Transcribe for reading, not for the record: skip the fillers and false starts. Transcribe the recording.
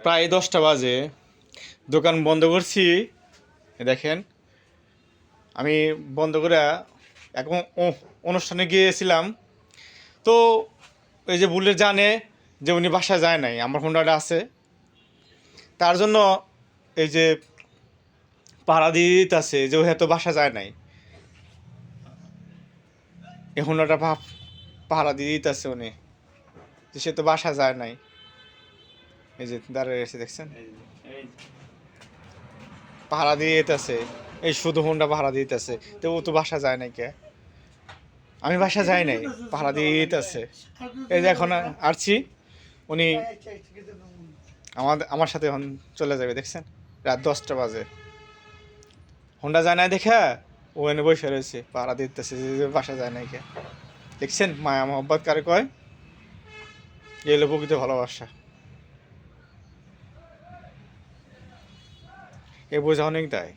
প্রায় 10টা বাজে, দোকান বন্ধ করছি। দেখেন আমি বন্ধ করে এখন অনুষ্ঠানে গিয়েছিলাম। তো এই যে বুলেট জানে যে উনি বাসায় যায় নাই, আমার হোন্ডাটা আছে, তার জন্য এই যে পাড়া দিয়ে দিতেছে যে ও হয়তো বাসা যায় নাই, এই হোন্ডাটা পাহারা দিয়ে দিতেছে উনি, যে সে তো বাসা যায় নাই। এই যে দাঁড়িয়ে এসে দেখছেন পাহারা দিয়ে দিতেছে, এই শুধু হোন্ডা পাহারা দিয়ে দিতেছে। তো ও তো বাসা যায় নাই কে, আমি বাসা যাই নাই, পাহারা দিয়ে দিতেছে। এই যে এখন আসছি, উনি আমার সাথে এখন চলে যাবে। দেখছেন রাত 10টা বাজে, হোন্ডা যায় নাই দেখা ও এনে বসে রয়েছে, পাহারা দিতেছে যে বাসা যায় নাই কে। দেখছেন মায়া মোহব্বত কারে কয়, এই হলো প্রকৃত ভালোবাসা। এ বোঝা অনেক দায়।